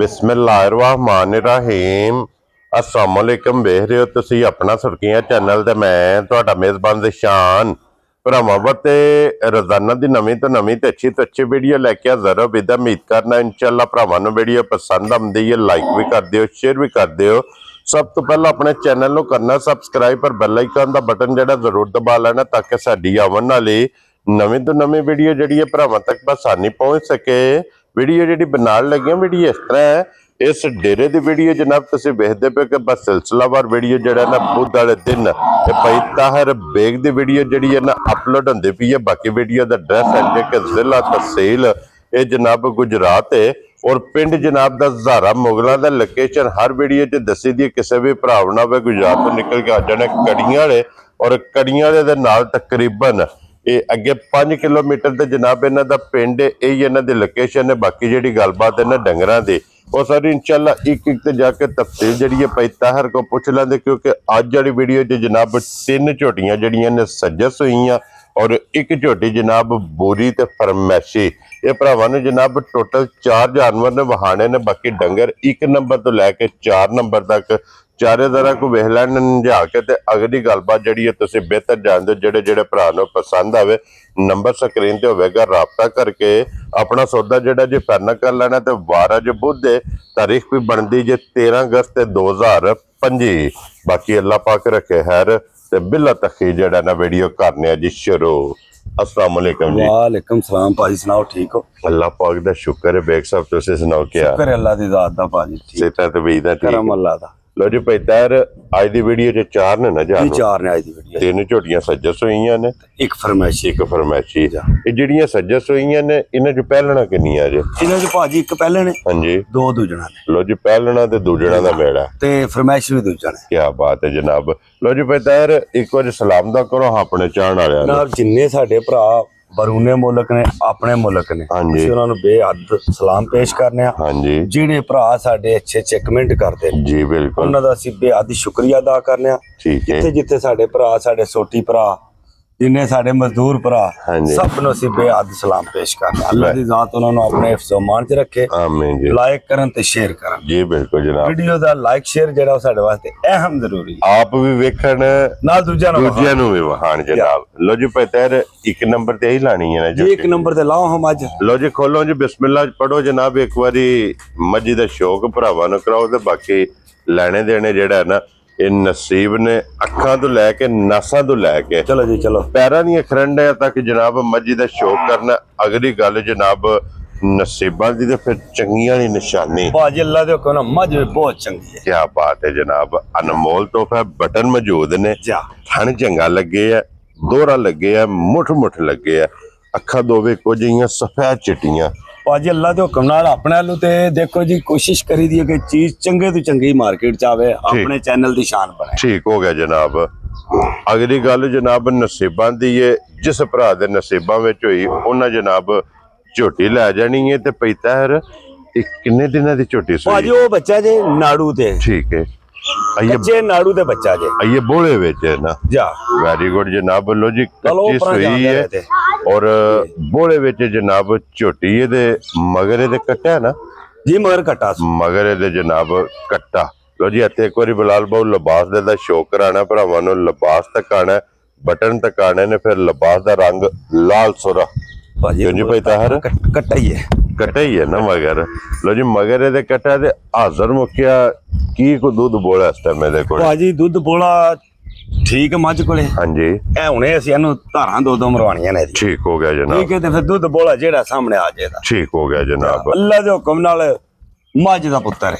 बिस्मिल्लाहिर्रहमानिर्रहीम अस्सलाम वालेकुम। वेख रहे हो तुसी अपना सुर्खियां चैनल ते मैं तुहाडा मेज़बान ज़िशान भरावां वास्ते रोजाना दी नवीं तो अच्छी वीडियो लैके हाज़र हो। विद उम्मीद करना इंशाअल्लाह भरावां नूं वीडियो पसंद आउंदी है, लाइक भी कर दिओ, शेयर भी कर दिओ। सब तो पहला अपने चैनल नूं करना सबसक्राइब पर बेल आइकन दा बटन जिहड़ा जरूर दबा लेना ताकि साडी आवन वाली नवीं तो नवीं वीडियो जिहड़ी है भरावां तक बसानी पहुंच सके। वीडियो जी बनाने लगे वीडियो इस तरह है, इस डेरे की वीडियो जनाब तुम वेखते पे कि बस सिलसिलावार वीडियो जरा ना बुध वाले दिन भाई ताहिर बेग की वीडियो जी है ना अपलोड होती पी है। बाकी वीडियो का एड्रैस है कि जिला तहसील ये जनाब गुजरात है और पिंड जनाब का ज़ारा मुगलों का लोकेशन हर वीडियो च दसी दी। किसी भी भराव ना हो गुजरात तो निकल के आ जाने कड़ियां वाले और कड़ियां वाले दे नाल तकरीबन ये अगे 5 किलोमीटर ते जनाब इन्हां दा पिंड है, यही इन्हां दी लोकेशन है। बाकी जिहड़ी गलबात है ना डंगरां दी वो सारी इंशाअल्लाह एक एक ते जाके तफसील जिहड़ी है भाई ताहिर को पुछ लेंदे, क्योंकि अज वाली वीडियो च जनाब 3 झोटियां जिहड़ियां ने सजस हुईयां और एक झोटी जनाब बोरी ते फरमैशी। ये भरावां ने जनाब टोटल 4 जानवर ने वहाने ने। बाकी डंगर 1 नंबर तो लैके 4 नंबर तक चारे तरह को वेख लैन नंझा के ते अगली गलबात जिहड़ी है तुसीं बेहतर जानदे हो। जेड़े जेड़े भरा नूं पसंद आवे नंबर स्क्रीन ते होवेगा, राबता करके अपना सौदा जिहड़ा जे फाइनल कर लेना। ते वार अज बुध है, तारीख भी बनदी जे 13 अगस्त 2025। बाकी अल्लाह पाक रखे खैर ते बिला तखी जिहड़ा ना वीडियो करने जी शुरू। अस्सलाम वालेकुम जी। वालेकुम सलाम भाजी, सुनाओ ठीक हो? अल्लाह पाक दा शुक्र है। बेग साहब तुसीं सुनाओ क्या? शुक्र है अल्लाह दी ज़ात दा भाजी, सेहत ते उम्मीद है करम अल्लाह दा। लो जी भाई ताहिर अज दी वीडियो च 4 ने ना जानवर, 4 ने अज दी वीडियो 3 झोटियां सजस हुईयां ने, एक फरमाइशी एक फरमैशी। ये जिहड़ियां सजस हुईयां ने इन्हां च पहलना किन्नियां जे? इन्हां च भाजी एक पहले ने, हां जी, 2 दूजणा ने। लो जी पहलना ते दूजणा दा मेड़ा ते फरमाइशी भी दूजा ने। क्या बात है जनाब। लो जी भाई ताहिर एक बार सलाम दा करो अपने चाहण वालियां नूं। जनाब जिन्ने साडे भरा बरूने मुल्क ने, अपने मुल्क ने, हाँ जी, असीं उन्हां नूं बेहद सलाम पेश करने आ। हाँ जी, जिहड़े भरा साडे अच्छे कमेंट करदे ने जी बिल्कुल उन्हां दा असीं बेहद शुक्रिया अदा करने आ। ठीक है। जिथे जिथे साडे भरा, साडे सोटी भरा, जिन्ने साडे मजदूर भरा, हाँ जी, सब नूं असीं बेहद सलाम पेश करने। अल्लाह दी ज़ात उन्हां नूं अपने हिफ्ज़ मान च रखे, आमीन जी। लाइक करन ते शेयर करन। जी बिल्कुल जनाब। वीडियो दा लाइक शेयर जेड़ा साडे वास्ते अहम जरूरी है। आप भी वेखण नाल दूजियां नूं भी वहाण जनाब। लो जी भाई ताहिर 1 नंबर ते ही लानी है ना जी, 1 नंबर ते लाओ हम अज। लो जी खोलो जी, बिस्मिल्लाह पढ़ो जनाब। एक बारी मजी दा शौक भरावां नूं कराओ ते बाकी लैने देने जेड़ा है ना ये नसीब ने अखां तो लैके नसां तो लैके चलो जी चलो पैरां दी खरंडियां तक जनाब मजी दा शौक करना। अगली गल जनाब नसीबां दी ते फिर चंगियां दी निशानी। भाजी अल्लाह दे हुक्म नाल मज बहुत चंगी है। क्या बात है जनाब। अनमोल तोहफा बटन मौजूद ने, जा थन चंगा लगे है, दोहरा लगे है, मुठ मुठ लगे है, अखा दोवे इक्को जिहियां सफेद चिट्टियां। भाजी अल्लाह दे हुक्म नाल अपने आलू ते देखो जी कोशिश करी दी है कि चीज चंगे तो चंगी मार्केट च आवे, अपने चैनल दी शान बने। ठीक हो गया जनाब। अगली गल जनाब नसीबां दी है। जिस भरा दे नसीबां विच होई उन्हां जनाब झोटी लै जानी है। ते भाई ताहिर किन्ने दिनां दी झोटी सी? भाजी वो बच्चा जे नाड़ू ते, ठीक है, कच्चे नाड़ू ते बच्चा जे ये बोले विच है ना। जा वेरी गुड जनाब। लो जी चलो कच्ची ऊपर सुई जांदे है रहते। और बोले विच जनाब झोटी है ते मगर दे कट्टा है ना जी, मगर कट्टा मगर दे जनाब कट्टा। लो जी इत्थे एक बारी बिलाल बहु लिबास दा शौक कराना भरावां नूं। लिबास तकाना, बटन तकाने ने, फिर लिबास दा रंग लाल सुरा। भाजी क्यों जी भाई ताहिर कट्टा ही है, कट्टा ही है ना मगर। लो जी मगर दे कट्टा दे हाजर मुक्या की को दूध बोला इस टाइम दे कोल? भाजी दुध बोला ठीक है मझ कोले। हाँ जी, ए हुणे असीं इहनूं धारां 2-2 मरवाणियां ने। ठीक हो गया जनाब। ठीक है ते फिर दुध बोला जेड़ा सामने आ जाएगा। ठीक हो गया जनाब। अल्लाह दे हुक्म नाल मझ दा पुत्तर है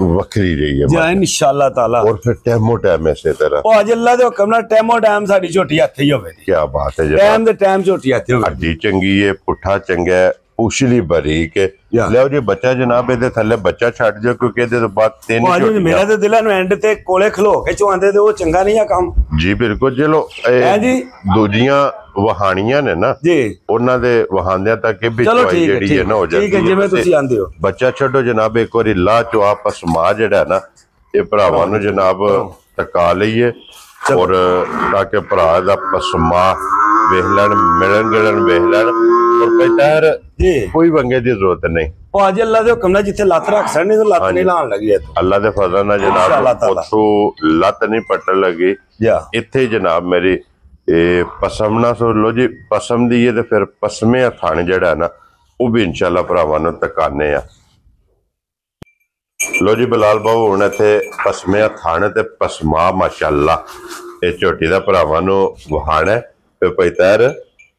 वखरी रही है जा इंशाअल्लाह ताला। और फिर टाइमो टाइम इसे तरह। भाजी अल्लाह दे हुक्म नाल टाइमो टाइम साडी झोटी हत्थे ही होवे। क्या बात है जनाब। टाइम दे टाइम झोटी हत्थे होवे। हड्डी चंगी है, पुठा चंगा है, उछली बरीक है। लो जी बच्चा जनाब इहदे थल्ले बच्चा छड्ड दिओ, क्योंकि इहदे तो बाद 3 भाजी मेरा ते दिल है एंड ते कोले खलो के चुआंदे ते वो चंगा नहीं है काम। जी बिल्कुल। चलो है जी दूजियां वहानियां ने ना जी, उन्हां दे वहांदियां तक भी चलो चवाई जेड़ी है ना हो जाती है। ठीक है जिवें तुसीं आंदे हो। बच्चा छड्डो जनाब एक बारी ला चुआ पसमा जेड़ा है ना ये भरावां नूं जनाब तका लईए और ताकि भरा दा पसमा वेख लैण, मिलन गिलन वेख लैण। और पैतार जी कोई वंगे की जरूरत नहीं भाजी अल्लाह दे हुक्म नाल जिथे लत रख सकनी तो लत नहीं लान लगी इत्थों अल्लाह दे फजल नाल जनाब उथों लत नहीं पटन लगी या इत्थे जनाब मेरी पसम ना सो लो जी पसम दी है ते फिर पसमे थाने जड़ा ना वो भी इंशाल्लाह भरावां नूं तकाने आ लो जी बिलाल बाबू हुण इत्थे पसमे थाने ते पसमा माशाअल्लाह ये झोटी दा भरावां नूं वहाना ते पैतार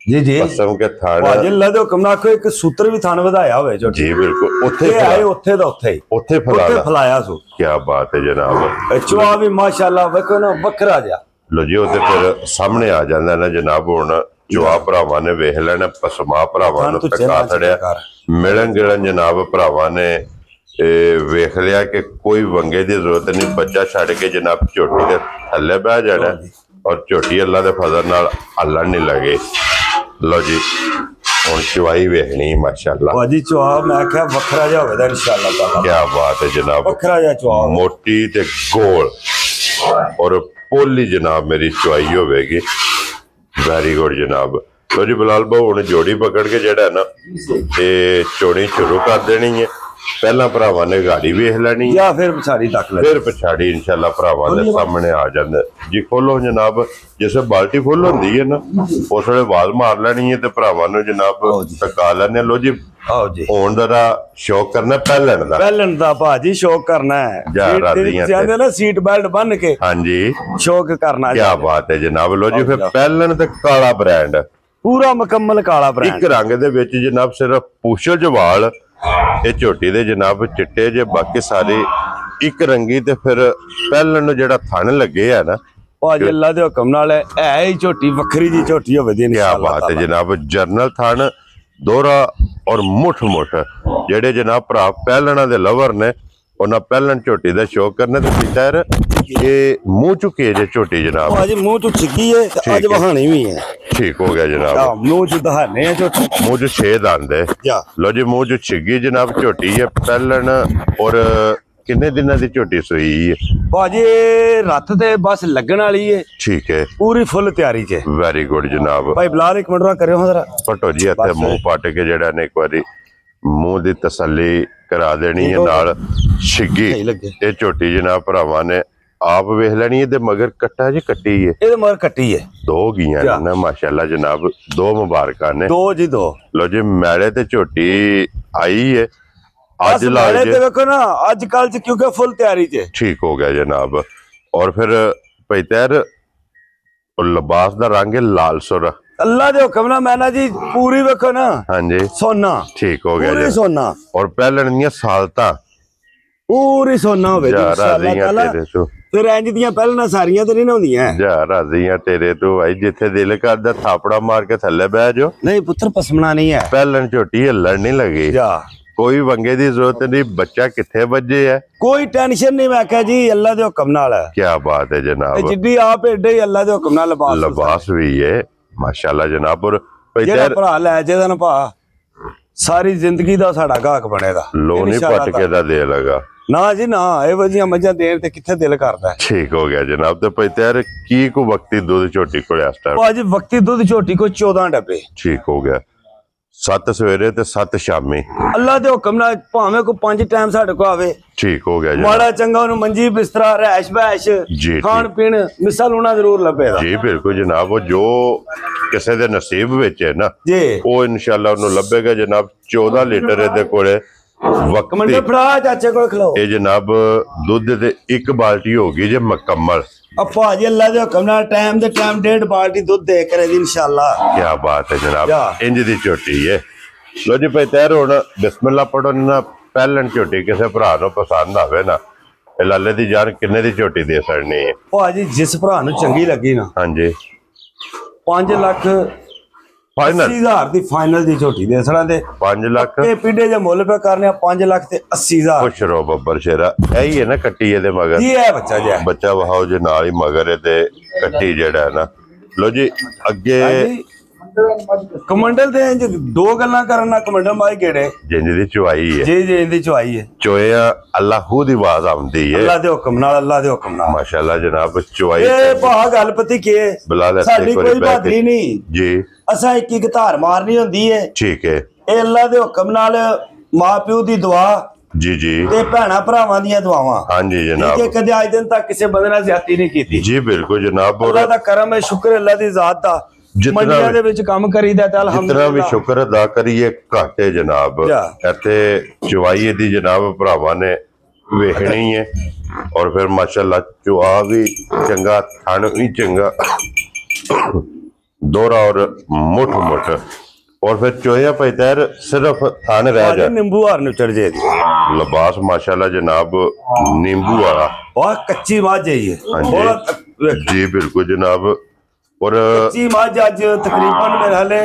जी जी पसम के थाने भाजी अल्लाह दे हुक्म नाल कोई एक सूत्र भी थाने वधाया होवे जो जी बिल्कुल उत्थे आए उत्थे दा उत्थे फलाया सो क्या बात है जनाब चुआ भी माशाअल्लाह वेखो ना बकरा जा लो जी वो फिर सामने आ जाता ना जनाब हुण चुआ भरावां ने वेख लेना पसमा भरावां नूं तका छड़िया मिलन गिलन जनाब भरावां ने वेख लिया कि कोई वंगे की जरूरत नहीं बच्चा छड़ के जनाब झोटी के थल्ले बह जाना और झोटी अल्लाह के फजल नाल हल्लण नहीं लगे लो जी हुण चुआई वेखनी माशाअल्लाह भाजी चुआ मैं क्या वखरा जा होवे इंशाअल्लाह ताला क्या बात है जनाब वखरा जा चुआ मोटी ते गोल और पोली जनाब मेरी चुआई होगी वेरी गुड जनाब लो जी बिलाल भाऊ हुण जोड़ी पकड़ के जेड़ा ना ते चोणी शुरू कर देनी है पहला भरावां ने गाड़ी वेख लेनी या फिर पछाड़ी तक ले फिर पछाड़ी इंशाल्लाह भरावां दे सामने आ जांदे जी खोलो जनाब जिसे बाल्टी फुल होंदी है ना उस वेले आवाज मार लेनी है ते भरावां नूं जनाब तका लेने लो जी आओ जी हुण दा शौक करना पहलन दा भाजी शौक करना है जांदे ना सीट बेल्ट बन के हां जी शौक करना क्या बात है जनाब लो जी फिर पहलन ते काला ब्रांड पूरा मुकम्मल काला ब्रांड एक रंग दे विच जनाब सिर्फ पूछल जवाल ये झोटी दे जनाब चिट्टे जे बाकी सारे एक रंगी ते फिर पहलन नूं जेड़ा थन लगे है ना भाजी अल्लाह दे हुक्म नाल है ही झोटी वखरी जी झोटी होवे दी क्या बात है जनाब जर्नल थन दोहरा और मुठ जेड़े जनाब भरा पहलना दे लवर ने उन्हां पहलन झोटी दा शौक करने ते पितर ये मुंह चुके जे झोटी जनाब भाजी मुंह चु छिकी है ते अज वहानी भी है ठीक हो गया जनाब मुंह चु दहाने है झोटी मुंह चु 6 दंद है लो जी मुंह चु छिगी जनाब झोटी है पहलन और किन्ने दिनां दी झोटी सूई है भाजी रात ते बस लगन वाली है ठीक है पूरी फुल तैयारी च वेरी गुड जनाब भाई बिलाल एक मिनट करियो जरा पटो जी इत्थे मुंह पट के जेड़ा ने एक बारी मुंह दी तसल्ली करा देनी है नाल छिगी ये झोटी जनाब भरावां ने आप वेख लेनी है मगर कट्टा जी कट्टी है ये मगर कट्टी है दो गियां ना माशाल्लाह जनाब दो मुबारकां ने दो जी दो लो जी मैले ते झोटी आई है आज लाए ते देखो ना आजकल च क्योंकि फुल तैयारी च ठीक हो गया जनाब और फिर पैतर लिबास दा रंग है लाल सुर अल्लाह दे हुक्म नाल मैं ना जी पूरी वेखो ना हां जी सोना ठीक हो गया पूरी सोना और पहलन दियां सालता पूरी सोना होवे इंशाल्लाह फिर इंज दियां पहलना सारियां ते नहीं होंदियां जा राजियां तेरे तो भाई जिथे दिल करदा थापड़ा मार के थल्ले बह जाओ नहीं पुत्र पसमना नहीं है पहलन झोटी हिलण नहीं लगी कोई वंगे दी जरूरत नहीं बच्चा किथे बजे है कोई टेंशन नहीं मैं कहा जी अल्लाह दे हुक्म नाल है क्या बात है जनाब जिद्दी आप एडे अल्लाह दे हुक्म नाल लिबास भी है माशाल्लाह जनाब और जेड़ा भरा लै जेदा ना भा सारी जिंदगी दा साडा गाहक बनेगा लो नहीं पट के दा दे लगा ना जी ना ए वजियां मज्जां देर ते किथे दिल करदा है ठीक हो गया जनाब तो पैतर की को वक्ती दूध झोटी को आज वक्ती दूध झोटी को 14 डब्बे ठीक हो गया 7 सवेरे ते 7 शामी अल्लाह दे हुक्म नाल भावें को 5 टाइम साडे को आवे ठीक हो गया माड़ा चंगा ओनु मंजी बिस्तरा रहश बहश खान पीन मिसा लूना जरूर लभेगा जी बिल्कुल जनाब वो जो किसी दे नसीब विच है ना जी वो इंशाल्लाह ओनु लभेगा जनाब 14 लीटर दे कोले वक्ती फड़ा चाचे को खलो ये जनाब दूध दे एक बाल्टी होगी जे मुकम्मल अब भाजी अल्लाह दे हुक्म नाल टाइम दे टाइम 1.5 बाल्टी दूध दे करे इंशाल्लाह क्या बात है जनाब इंज दी झोटी है लो जी भाई तैयार होना बिस्मिल्लाह पढ़ो ना पहलन झोटी किसी भरा नु पसंद आवे ना लाले दी जान किन्ने दी झोटी दे सकनी है भाजी जिस भरा नु चंगी लगी ना हां जी 5 लाख फाइनल 80,000 दी फाइनल दी झोटी दे सड़ा दे 5 लाख ते पीढ़े जे मुੱਲ पे करने 5 लाख ते 80,000 खुश रहो बब्बर शेरा यही है ना कट्टी दे मगर ये है बच्चा जे बच्चा वहाओ जे नाल ही मगर ते कट्टी जेड़ा है ना लो जी अगे ਕਮੰਡਲ ਦੇ ਇੰਜ ਦੋ ਗੱਲਾਂ ਕਰਨ ਨਾਲ ਕਮੰਡਲ ਮਾਈ ਗੇੜੇ ਜਿੰਜ ਦੀ ਚੁਆਈ ਹੈ ਜੀ ਜੀ ਇਹਦੀ ਚੁਆਈ ਹੈ ਚੋਇਆ ਅੱਲਾਹੂ ਦੀ ਆਵਾਜ਼ ਆਉਂਦੀ ਹੈ ਅੱਲਾ ਦੇ ਹੁਕਮ ਨਾਲ ਅੱਲਾ ਦੇ ਹੁਕਮ ਨਾਲ ਮਾਸ਼ਾਅੱਲਾ ਜਨਾਬ ਚੁਆਈ ਇਹ ਭਾ ਗੱਲ ਪਤੀ ਕੀ ਹੈ ਬਲਾਲ ਸਾਡੀ ਕੋਈ ਬਹਾਦਰੀ ਨਹੀਂ ਜੀ ਅਸਾਂ ਇੱਕ ਇੱਕ ਧਾਰ ਮਾਰਨੀ ਹੁੰਦੀ ਹੈ ਠੀਕ ਹੈ ਇਹ ਅੱਲਾ ਦੇ ਹੁਕਮ ਨਾਲ ਮਾਂ ਪਿਓ ਦੀ ਦੁਆ ਜੀ ਜੀ ਤੇ ਭੈਣਾ ਭਰਾਵਾਂ ਦੀਆਂ ਦੁਆਵਾਂ ਹਾਂਜੀ ਜਨਾਬ ਕਿ ਕਦੇ ਅੱਜ ਦਿਨ ਤੱਕ ਕਿਸੇ ਬੰਦੇ ਨਾਲ ਜ਼ਿਆਦਤੀ ਨਹੀਂ ਕੀਤੀ ਜੀ ਬਿਲਕੁਲ ਜਨਾਬ ਅੱਲਾ ਦਾ ਕਰਮ ਹੈ ਸ਼ੁਕਰ ਅੱਲਾ ਦੀ ਜ਼ਾਤ ਦਾ ਮੰਡੀਆਂ ਦੇ ਵਿੱਚ ਕੰਮ ਕਰੀਦਾ ਤੇ ਜਿਤਨਾ ਅਲਹਮਦੁਲਿਲਾ ਵੀ ਸ਼ੁਕਰ ਅਦਾ ਕਰੀਏ ਘੱਟ ਹੈ ਜਨਾਬ ਇੱਥੇ ਚੁਆਈ ਦੀ ਜਨਾਬ ਭਰਾਵਾਂ ਨੇ ਵੇਖਣੀ ਹੈ ਔਰ ਫਿਰ ਮਾਸ਼ਾਅੱਲਾ ਚੁਆ ਵੀ ਚੰਗਾ ਥਣ ਵੀ ਚੰਗਾ ਦੋਰਾ ਔਰ ਮੁੱਠ और फिर चोया पैतर सिर्फ थाने रह जाए नींबू हार नु चढ़ जाए लिबास माशाल्लाह जनाब नींबू वाला और कच्ची माज है जी बिल्कुल जनाब और कच्ची माज अज तकरीबन मेरे हाले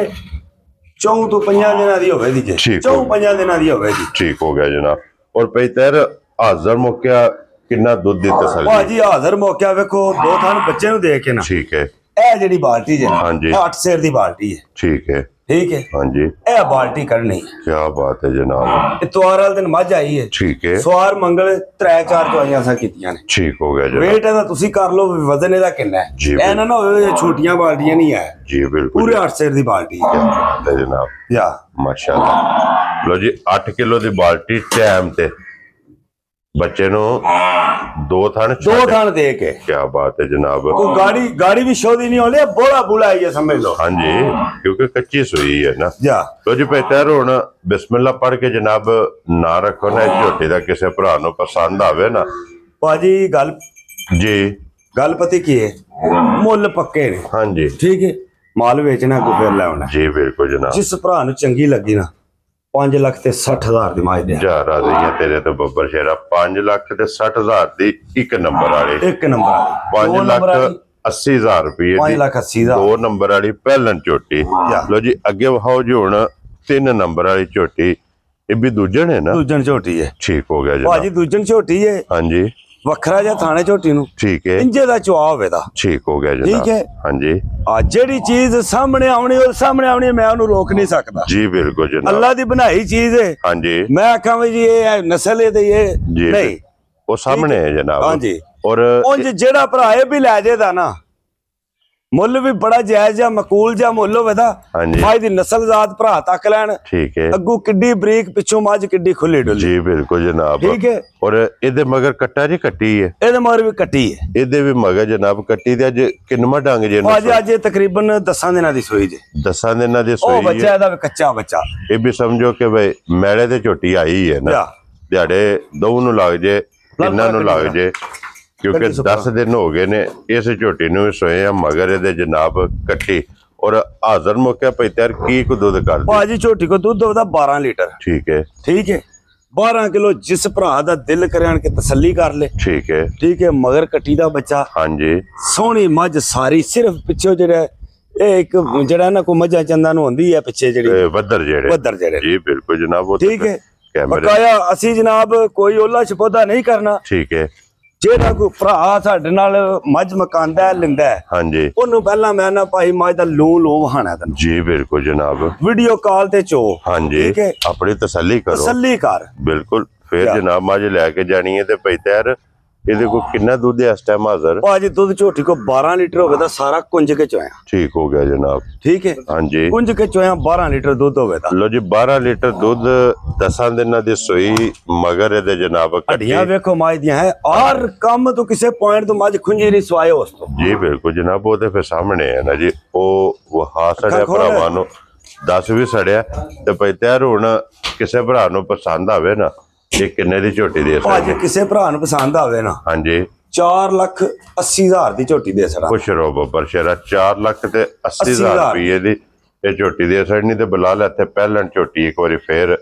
4 ਤੋਂ 5 ਦਿਨਾਂ ਦੀ ਹੋਵੇ ਦੀ ਜੀ 4-5 ਦਿਨਾਂ ਦੀ ਹੋਵੇ ਜੀ ठीक हो गया जनाब और पैतर हाजिर मौका कितना दूध दी तसल्ली भाजी हाजिर मौका वेखो दो थान बच्चे नु देख के ना ठीक है ਇਹ ਜਿਹੜੀ ਬਾਲਟੀ ਜੇ हाँ जी 8 सेर ਦੀ ਬਾਲਟੀ ਹੈ ठीक है ठीक है हाँ जी ਇਹ ਬਾਲਟੀ ਕਰਨੀ क्या बात है जनाब ਇਤਵਾਰ ਵਾਲੇ ਦਿਨ ਮੱਝ ਆਈ ਹੈ ठीक है ਸਵਾਰ ਮੰਗਲ 3-4 ਚੋਈਆਂ ਸਾ ਕੀਤੀਆਂ ਨੇ ठीक हो गया जनाब ਵੇਟ ਇਹਦਾ ਤੁਸੀਂ ਕਰ ਲਓ ਵੀ ਵਜ਼ਨ ਇਹਦਾ ਕਿੰਨਾ ਹੈ जी ਇਹ ਨਾ ਹੋਵੇ ਛੋਟੀਆਂ ਬਾਲਟੀਆਂ ਨਹੀਂ ਹੈ जी बिल्कुल ਪੂਰੇ 8 सेर ਦੀ ਬਾਲਟੀ ਹੈ क्या बात है जनाब ਯਾ माशाल्लाह लो जी 8 किलो ਦੀ ਬਾਲਟੀ ਟਾਈਮ ਤੇ ਬੱਚੇ ਨੂੰ ਦੋ ਥਣ ਦੇ ਕੇ ਕੀ ਬਾਤ ਹੈ ਜਨਾਬ ਉਹ ਗਾੜੀ ਵੀ ਸ਼ੋਦੀ ਨਹੀਂ ਹੋਲੇ ਬੋਲਾ ਬੁਲਾ ਹੈ ਸਮਝ ਲਓ ਹਾਂਜੀ ਕਿਉਂਕਿ ਕੱਚੀ ਸੂਈ ਹੈ ਨਾ ਜਾ ਲੋ ਜੀ ਪਹਿਤਰ ਹੁਣ ਬਿਸਮਿਲ੍ਲਾ ਪੜ ਕੇ ਜਨਾਬ ਨਾ ਰੱਖੋ ਨਾ ਝੋਟੀ ਦਾ ਕਿਸੇ ਭਰਾ ਨੂੰ ਪਸੰਦ ਆਵੇ ਨਾ ਬਾਜੀ ਗੱਲ ਪਤੀ ਕੀ ਹੈ ਮੁੱਲ ਪੱਕੇ ਨੇ ਹਾਂਜੀ ਠੀਕ ਹੈ ਮਾਲ ਵੇਚਣਾ ਕੋ ਫਿਰ ਲੈਣਾ ਜੀ ਬਿਲਕੁਲ ਜਨਾਬ ਜਿਸ ਭਰਾ ਨੂੰ ਚੰਗੀ ਲੱਗੀ ਨਾ 5,60,000 ਦੀ ਮਾਜ ਦੇ ਜਾ ਰਾਜ਼ੀਆਂ ਤੇਰੇ ਤੋਂ ਬੱਬਰ ਸ਼ੇਰਾ 5,60,000 ਦੀ ਇੱਕ ਨੰਬਰ ਵਾਲੀ 5,80,000 ਰੁਪਏ 5,80,000 ਦੋ ਨੰਬਰ ਵਾਲੀ ਪਹਿਲਨ ਝੋਟੀ ਲੋ ਜੀ ਅੱਗੇ ਵਹਾਓ ਜੀ ਹੁਣ 3 ਨੰਬਰ ਵਾਲੀ ਝੋਟੀ ਇਹ ਵੀ ਦੂਜਣ ਹੈ ਨਾ ਦੂਜਣ ਝੋਟੀ ਹੈ ਠੀਕ ਹੋ ਗਿਆ ਜੀ ਭਾਜੀ ਦੂਜਣ ਝੋਟੀ ਹੈ ਹਾਂਜੀ ਵੱਖਰਾ ਜਿਹਾ ਥਾਣੇ ਝੋਟੀ ਨੂੰ ਠੀਕ ਹੈ ਇੰਜੇ ਦਾ ਚੁਆ ਹੋਵੇ ਦਾ ਠੀਕ ਹੋ ਗਿਆ ਜੀ ਠੀਕ ਹੈ ਹਾਂਜੀ ਆ ਜਿਹੜੀ ਚੀਜ਼ ਸਾਹਮਣੇ ਆਉਣੀ ਉਹ ਸਾਹਮਣੇ ਆਉਣੀ ਮੈਂ ਉਹਨੂੰ ਰੋਕ ਨਹੀਂ ਸਕਦਾ ਜੀ ਬਿਲਕੁਲ ਜਨਾਬ ਅੱਲਾ ਦੀ ਬਣਾਈ ਚੀਜ਼ ਹੈ ਹਾਂਜੀ ਮੈਂ ਆਖਾਂ ਵੀ ਜੀ ਇਹ ਨਸਲ ਹੈ ਤੇ ਇਹ ਨਹੀਂ ਉਹ ਸਾਹਮਣੇ ਹੈ ਜਨਾਬ ਹਾਂਜੀ ਔਰ ਉਂਝ ਜਿਹੜਾ ਭਰਾ ਇਹ ਵੀ ਲੈ ਜਾਏਦਾ ਨਾ ਮੁੱਲ ਵੀ ਬੜਾ ਜਾਇਜ਼ ਜਾਂ ਮਕੂਲ ਜਾਂ ਮੁੱਲ ਹੋਵੇ ਦਾ ਮਾਈ ਦੀ ਨਸਲ ਜ਼ਾਤ ਭਰਾ ਤੱਕ ਲੈਣ ਠੀਕ ਹੈ ਅੱਗੂ ਕਿੱਡੀ ਬਰੀਕ ਪਿੱਛੋਂ ਮੱਝ ਕਿੱਡੀ ਖੁੱਲੀ ਡੁੱਲੀ ਜੀ ਬਿਲਕੁਲ ਜਨਾਬ ਠੀਕ ਹੈ ਔਰ ਇਹਦੇ ਮਗਰ ਕੱਟਾ ਜੀ ਕੱਟੀ ਹੈ ਇਹਦੇ ਮਗਰ ਵੀ ਕੱਟੀ ਹੈ ਇਹਦੇ ਵੀ ਮਗਰ ਜਨਾਬ ਕੱਟੀ ਤੇ ਅੱਜ ਕਿੰਨਵਾਂ ਡੰਗ ਜੇ ਅੱਜ ਤਕਰੀਬਨ 10 ਦਿਨਾਂ ਦੀ ਸੋਈ ਜੇ 10 ਦਿਨਾਂ ਦੀ ਸੋਈ ਉਹ ਬੱਚਾ ਇਹਦਾ ਵੀ ਕੱਚਾ ਬੱਚਾ ਇਹ ਵੀ ਸਮਝੋ ਕਿ ਬਈ ਮੈਲੇ ਤੇ ਝੋਟੀ ਆਈ ਹੈ ਨਾ ਦਿਹਾੜੇ ਦੋ ਨੂੰ ਲੱਗ ਜੇ ਇਹਨਾਂ ਨੂੰ ਲੱਗ ਜੇ ਕਿਉਂਕਿ 10 ਦਿਨ ਹੋ ਗਏ ਨੇ ਇਸ ਝੋਟੀ ਨੂੰ ਸੋਏ ਆ ਮਗਰ ਇਹਦੇ ਜਨਾਬ ਕੱਟੀ ਔਰ ਹਾਜ਼ਰ ਮੌਕੇ ਪਈ ਤਿਆਰ ਕੀ ਕੋ ਦੁੱਧ ਕਰ ਭਾਜੀ ਝੋਟੀ ਕੋ ਦੁੱਧ ਉਹਦਾ 12 ਲੀਟਰ ਠੀਕ ਹੈ 12 ਕਿਲੋ ਜਿਸ ਭਰਾ ਦਾ ਦਿਲ ਕਰੇ ਆਣ ਕੇ ਤਸੱਲੀ ਕਰ ਲੇ ਠੀਕ ਹੈ ਮਗਰ ਕੱਟੀ ਦਾ ਬੱਚਾ ਹਾਂਜੀ ਸੋਹਣੀ ਮੱਝ ਸਾਰੀ ਸਿਰਫ ਪਿੱਛੇ ਜਿਹੜਾ ਇਹ ਇੱਕ ਜਿਹੜਾ ਨਾ ਕੋ ਮੱਝਾਂ ਚੰਦਾਂ ਨੂੰ ਹੁੰਦੀ ਹੈ ਪਿੱਛੇ ਜਿਹੜੀ ਵੱਧਰ ਜਿਹੜੇ ਜੀ ਬਿਲਕੁਲ ਜਨਾਬ ਉਹ ਠੀਕ ਹੈ ਬਕਾਇਆ ਅਸੀਂ ਜਨਾਬ ਕੋਈ ਓਲਾ ਛਪੋਦਾ ਨਹੀਂ ਕਰਨਾ ਠੀਕ ਹੈ ਜਿਹੜਾ ਕੋਈ ਭਰਾ ਸਾਡੇ ਨਾਲ ਮੱਝ ਮਕਾਂਦਾ ਲੈਂਦਾ ਹਾਂਜੀ ਉਹਨੂੰ ਪਹਿਲਾਂ ਮੈਂ ਨਾ ਭਾਈ ਮੱਝ ਦਾ ਲੂ ਵਹਾਣਾ ਤੈਨੂੰ ਜੀ ਬਿਲਕੁਲ ਜਨਾਬ ਵੀਡੀਓ ਕਾਲ ਤੇ ਚੋ ਹਾਂਜੀ ਆਪਣੀ ਤਸੱਲੀ ਕਰ ਬਿਲਕੁਲ ਫਿਰ ਜਨਾਬ ਮੱਝ ਲੈ ਕੇ ਜਾਣੀ ਹੈ ਤੇ ਭਾਈ ਤੈਰ ਇਹਦੇ ਕੋ ਕਿੰਨਾ ਦੁੱਧ ਹੈ ਇਸ ਟਾਈਮ ਹਾਜ਼ਰ ਭਾਜੀ ਦੁੱਧ ਝੋਟੀ ਕੋ 12 ਲੀਟਰ ਹੋਵੇ ਤਾਂ ਸਾਰਾ ਕੁੰਜ ਕੇ ਚੋਇਆ ਠੀਕ ਹੋ ਗਿਆ ਜਨਾਬ ਠੀਕ ਹੈ ਹਾਂਜੀ ਕੁੰਜ ਕੇ ਚੋਇਆ 12 ਲੀਟਰ ਦੁੱਧ ਹੋਵੇ ਤਾਂ ਲੋ ਜੀ 12 ਲੀਟਰ ਦੁੱਧ 10 ਦਿਨਾਂ ਦੀ ਸੋਈ ਮਗਰ ਇਹਦੇ ਜਨਾਬ ਹੱਡੀਆਂ ਵੇਖੋ ਮੱਝ ਦੀਆਂ ਹੈ ਔਰ ਕੰਮ ਤੋਂ ਕਿਸੇ ਪੁਆਇੰਟ ਤੋਂ ਮੱਝ ਖੁੰਝੀ ਨਹੀਂ ਸਵਾਏ ਉਸ ਤੋਂ ਜੀ ਬਿਲਕੁਲ ਜਨਾਬ ਉਹ ਤੇ ਫਿਰ ਸਾਹਮਣੇ ਹੈ ਨਾ ਜੀ ਉਹ ਵਹਾ ਸੜਿਆ ਭਰਾਵਾਂ ਨੂੰ 10 ਵੀ ਸੜਿਆ ਤੇ ਭਾਈ ਤਿਆਰ ਹੁਣ ਕਿਸੇ ਭਰਾ ਨੂੰ ਪਸੰਦ ਆਵੇ ਨਾ ਇਹ ਕਿੰਨੇ ਦੀ ਝੋਟੀ ਦੇ ਭਾਜੀ ਕਿਸੇ ਭਰਾ ਨੂੰ ਪਸੰਦ ਆਵੇ ਨਾ ਹਾਂਜੀ 4,80,000 ਦੀ ਝੋਟੀ ਦੇ ਸਕਦਾ ਖੁਸ਼ ਰਹੋ ਬੱਬਰ ਸ਼ੇਰਾ 4,80,000 ਰੁਪਏ ਦੀ ਇਹ ਝੋਟੀ ਦੇ ਸਕਣੀ ਤੇ ਬਲਾਲ ਇੱਥੇ ਪਹਿਲਾਂ ਝੋਟੀ ਇੱਕ ਵਾਰੀ ਫੇਰ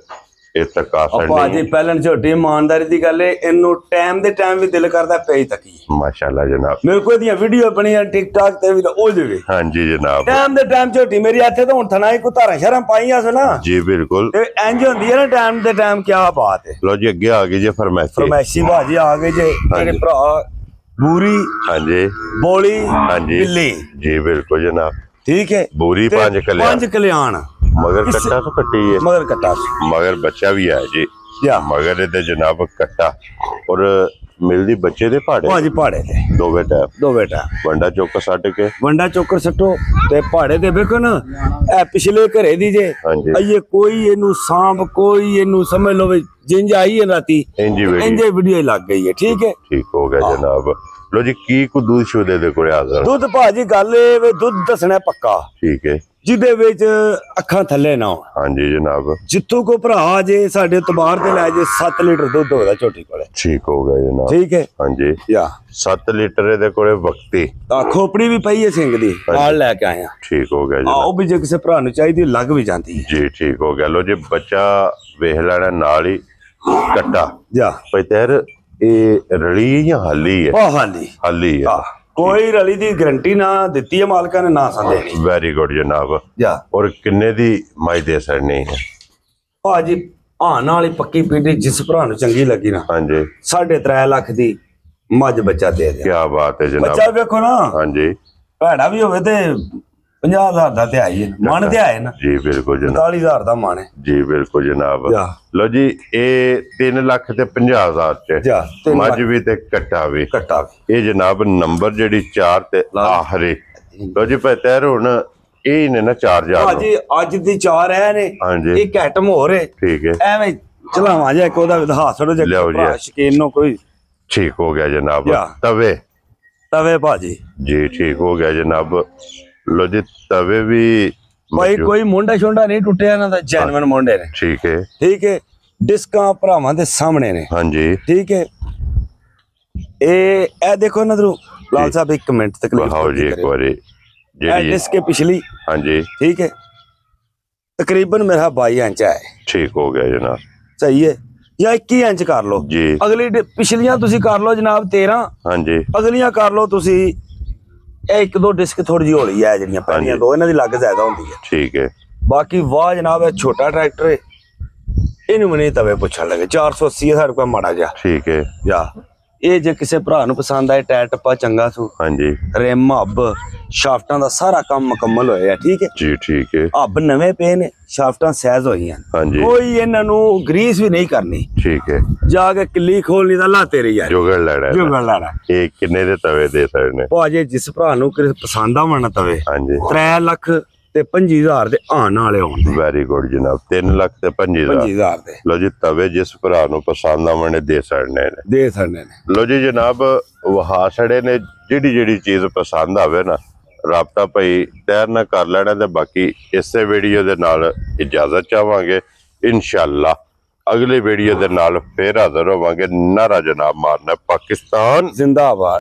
ਇਸ ਤੱਕ ਆ ਸਕਣੀ ਭਾਜੀ ਪਹਿਲਾਂ ਝੋਟੀ ਇਮਾਨਦਾਰੀ ਦੀ ਗੱਲ ਹੈ ਇਹਨੂੰ ਟਾਈਮ ਦੇ ਟਾਈਮ ਵੀ ਦਿਲ ਕਰਦਾ ਪਈ ਤੱਕੀ ਮਾਸ਼ਾਅੱਲਾ ਜਨਾਬ ਮੇਰੇ ਕੋਲ ਦੀਆਂ ਵੀਡੀਓ ਬਣੀਆਂ ਟਿਕਟੌਕ ਤੇ ਵੀ ਉਹ ਜਵੇ ਹਾਂਜੀ ਜਨਾਬ ਟਾਈਮ ਦੇ ਟਾਈਮ ਝੋਟੀ ਮੇਰੀ ਇੱਥੇ ਤਾਂ ਹੁਣ ਥਣਾਈ ਕੋ ਧਾਰਾਂ ਸ਼ਰਾਂ ਪਾਈਆਂ ਸੋ ਨਾ ਜੀ ਬਿਲਕੁਲ ਤੇ ਇੰਜ ਹੁੰਦੀ ਹੈ ਨਾ ਟਾਈਮ ਦੇ ਟਾਈਮ ਕੀ ਬਾਤ ਹੈ ਲੋ ਜੀ ਅੱਗੇ ਆ ਗਈ ਜੇ ਫਰਮੈਸ਼ੀ ਭਾਜੀ ਆ ਗਏ ਜੇ ਮੇਰੇ ਭਰਾ ਬੂਰੀ ਹਾਂਜੀ ਬੋਲੀ ਹਾਂਜੀ ਬਿੱਲੀ ਜੀ ਬਿਲਕੁਲ ਜਨਾਬ ठीक है बोरी 5 कल्याण मगर कट्टा तो कट्टी है मगर कट्टा मगर बच्चा भी है जी मगर इधर जनाब कट्टा और मिलदी बच्चे दे पहाड़े हां जी पहाड़े ते दो बेटा वंडा चौकर सट के वंडा चौकर सटो ते पहाड़े ते देखो ना ए पिछले घरे दी जे ये कोई इनु सांप कोई इनु समझ लो जिंज आई है राती इंजे वीडियो लग गई है ठीक हो गया जनाब लो जी की को दूध शुदे दे कोले हाजिर दूध भाजी गल वे दूध दसना पक्का ठीक है जिदे विच अखां थल्ले ना हां जी जनाब जित्थों को भरा जे साडे तबार ते ले जे 7 लीटर दूध होदा छोटी कोले ठीक हो गया जनाब ठीक है हां जी या 7 लीटर दे कोले वक्ती खोपड़ी भी पई है सिंग दी नाल लेके आया ठीक हो गया जनाब ओ भी जे किसे भरा नु चाहिदी लग भी जाती है जी ठीक हो गया लो जी बच्चा वेख लेना नाल ही कट्टा जा पैतर ए रली या हाली है हाली है कोई रली दी गारंटी ना दिती है मालका ने ना संदेनी वेरी गुड जनाब जा और किन्ने दी माई दे सरनी है भाजी आन वाली पक्की पीढ़ी जिस भरा नु चंगी लगी ना हां जी 3.5 लाख दी मझ बच्चा दे दे क्या बात है जनाब बच्चा देखो ना हां जी भैड़ा भी होवे ते 50,000 दा ते आई है मन ते आए ना जी बिल्कुल जनाब 45,000 दा मन है जी बिल्कुल जनाब लो जी ए 3 लाख ते 50,000 च मझ भी ते कट्टा भी ये जनाब नंबर जेडी 4 ते आखरी लो जी पैतर हुन ए ने ना 4,000 हां जी आज दी 4 है ने हां जी एक आइटम हो रे ठीक है एवें चलावा जा एक ओदा विधा छड़ो जे शकीन नो कोई ठीक हो गया जनाब तवे भाजी जी ठीक हो गया जनाब लो जी तवे भी भाई कोई मुंडा शुंडा नहीं टुटिया ना जेन्युइन मुंडे ने ठीक है डिस्का भरावां दे सामने ने हां जी ठीक है ए देखो ना लाल साहब एक मिनट तक दिखाओ जी एक बारी जेडी डिस्क के पिछली हां जी ठीक है तकरीबन मेरा 22 इंच है ठीक हो गया जनाब सही है या 21 इंच कर लो जी अगली पिछलियां तुसी कर लो जनाब 13 हां जी अगलियां कर लो तुसी एक दो डिस्क थोड़ी जी होली है जड़ियां पहलियां दो इन्हां दी लग ज्यादा होंदी है ठीक है बाकी वाह जनाब है छोटा ट्रैक्टर है इन्हू मने तवे पूछन लगे 480 है रुपया माड़ा जा ठीक है या ये जे किसे भरा नु पसंद आए टायर टप्पा चंगा सू हां जी रिम हब शाफ्टां दा सारा काम मुकम्मल होया ठीक है जी ठीक है हब नवे पे ने शाफ्टां सैज होई हैं हां जी कोई इन्हां नु ग्रीस भी नहीं करनी ठीक है जाके किल्ली खोलनी दा लाते रही है जुगड़ लेना ये किन्ने दे तवे दे सकने भाजे जिस भरा नु पसंद आवण तवे हां जी 3 लाख ते 25,000 दे आने वाले होंगे वेरी गुड जनाब 3 लाख ते 25,000 दे लो जी तवे जिस भरा नु पसंद आवणे दे सकने ने लो जी जनाब वहा छड़े ने जेडी चीज पसंद आवे ना राबता भाई तैयार ना कर लेना ते बाकी इसे वीडियो दे नाल इजाजत चाहांगे इंशाअल्लाह अगली वीडियो दे नाल फिर हाजिर होवांगे नारा जनाब मारना पाकिस्तान जिंदाबाद।